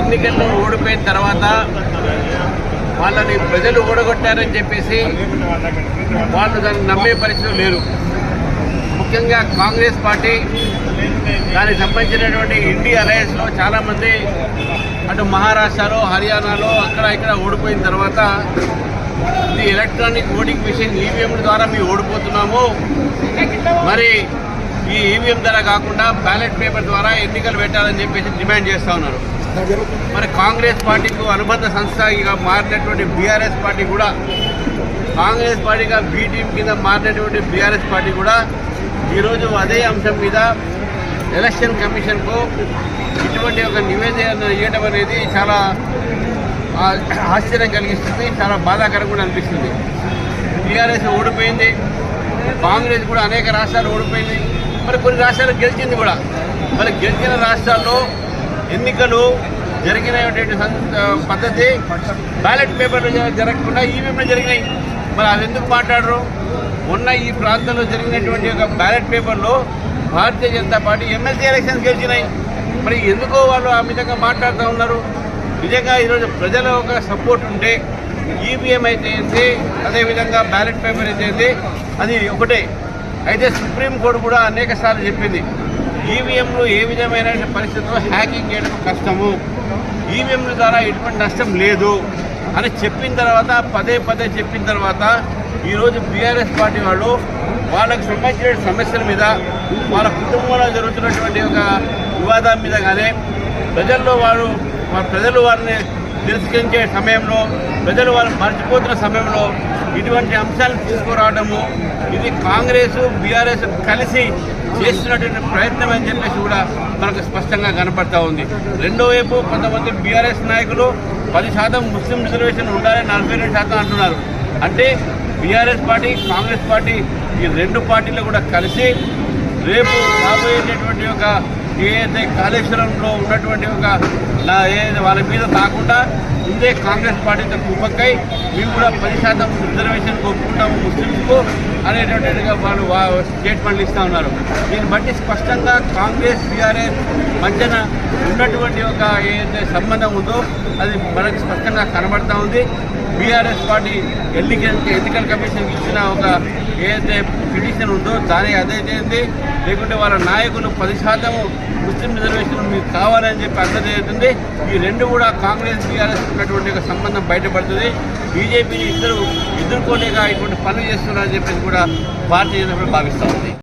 ఎన్నికల్లో ఓడిపోయిన తర్వాత వాళ్ళని ప్రజలు ఓడగొట్టారని చెప్పేసి వాళ్ళు దాన్ని నమ్మే పరిస్థితులు లేరు. ముఖ్యంగా కాంగ్రెస్ పార్టీ దానికి సంబంధించినటువంటి ఇండియా అలయన్స్లో చాలామంది అటు మహారాష్ట్రలో హర్యానాలో అక్కడ ఇక్కడ ఓడిపోయిన తర్వాత ఇది ఎలక్ట్రానిక్ ఓటింగ్ మిషన్ ఈవీఎంల ద్వారా మేము ఓడిపోతున్నాము, మరి ఈ ఈవీఎం ద్వారా కాకుండా బ్యాలెట్ పేపర్ ద్వారా ఎన్నికలు పెట్టాలని చెప్పేసి డిమాండ్ చేస్తూ ఉన్నారు. మరి కాంగ్రెస్ పార్టీకు అనుబంధ సంస్థగా మారినటువంటి బీఆర్ఎస్ పార్టీ కూడా, కాంగ్రెస్ పార్టీగా బీ టీం కింద మారినటువంటి బీఆర్ఎస్ పార్టీ కూడా ఈరోజు అదే అంశం మీద ఎలక్షన్ కమిషన్కు ఇటువంటి ఒక నివేదన ఇవ్వడం అనేది చాలా ఆశ్చర్యం కలిగిస్తుంది, చాలా బాధాకరంగా అనిపిస్తుంది. టీఆర్ఎస్ ఓడిపోయింది, కాంగ్రెస్ కూడా అనేక రాష్ట్రాలు ఓడిపోయింది, మరి కొన్ని రాష్ట్రాలు గెలిచింది కూడా. మరి గెలిచిన రాష్ట్రాల్లో ఎన్నికలు జరిగినటువంటి పద్ధతి బ్యాలెట్ పేపర్లు జరగకుండా ఈవీఎంలు జరిగినాయి. మరి అది ఎందుకు మాట్లాడరు? మొన్న ఈ ప్రాంతంలో జరిగినటువంటి ఒక బ్యాలెట్ పేపర్లో Bharatiya Janata party MLC elections గెలిచినాయి. మరి ఎందుకో వాళ్ళు ఆ విధంగా మాట్లాడుతూ ఉన్నారు. నిజంగా ఈరోజు ప్రజల ఒక సపోర్ట్ ఉంటే ఈవీఎం అయితే ఏంటి, అదేవిధంగా బ్యాలెట్ పేపర్ అయితే ఏంటి, అది ఒకటే. అయితే సుప్రీంకోర్టు కూడా అనేక సార్లు చెప్పింది ఈవీఎంలు ఏ విధమైన పరిస్థితుల్లో హ్యాకింగ్ చేయడం కష్టము, ఈవీఎంల ద్వారా ఎటువంటి నష్టం లేదు అని చెప్పిన తర్వాత, పదే పదే చెప్పిన తర్వాత ఈరోజు బీఆర్ఎస్ పార్టీ వాళ్ళు వాళ్ళకు సంబంధించిన సమస్యల మీద, వాళ్ళ కుటుంబంలో జరుగుతున్నటువంటి ఒక వివాదం మీద కానీ ప్రజలు వారిని తిరస్కరించే సమయంలో, ప్రజలు వారిని మర్చిపోతున్న సమయంలో ఇటువంటి అంశాలు తీసుకురావడము ఇది కాంగ్రెస్ బీఆర్ఎస్ కలిసి చేస్తున్నటువంటి ప్రయత్నం అని చెప్పేసి కూడా మనకు స్పష్టంగా కనపడతా ఉంది. రెండో వైపు కొంతమంది బీఆర్ఎస్ నాయకులు 10% ముస్లిం రిజర్వేషన్ ఉండాలని 42% అంటున్నారు. అంటే బీఆర్ఎస్ పార్టీ కాంగ్రెస్ పార్టీ ఈ రెండు పార్టీలు కూడా కలిసి రేపు రాబోయేటటువంటి ఒక ఏదైతే కాళేశ్వరంలో ఉన్నటువంటి ఒక వాళ్ళ మీద కాకుండా ముందే కాంగ్రెస్ పార్టీతో కుమ్మక్కై మేము కూడా 10% రిజర్వేషన్ ఒప్పుకుంటాము ముస్లింస్కు అనేటట్టుగా వాళ్ళు స్టేట్మెంట్లు ఇస్తూ ఉన్నారు. దీన్ని బట్టి స్పష్టంగా కాంగ్రెస్ బీఆర్ఎస్ మధ్యన ఉన్నటువంటి ఒక ఏదైతే సంబంధం ఉందో అది మనకు స్పష్టంగా కనబడతా ఉంది. బీఆర్ఎస్ పార్టీ ఎన్నికల కమిషన్కి ఇచ్చిన ఒక ఏదైతే పిటిషన్ ఉందో దాని అదే చేయండి, లేకుంటే వాళ్ళ నాయకులు 10% ముస్లిం రిజర్వేషన్ మీకు కావాలని చెప్పి అందజేస్తుంది. ఈ రెండు కూడా కాంగ్రెస్ బీఆర్ఎస్ ఉన్నటువంటి ఒక సంబంధం బయటపడుతుంది. బీజేపీని ఎదుర్కోలేక ఇటువంటి పనులు చేస్తున్నారని చెప్పేసి కూడా భారతీయ జనతా పార్టీ భావిస్తూ ఉంది.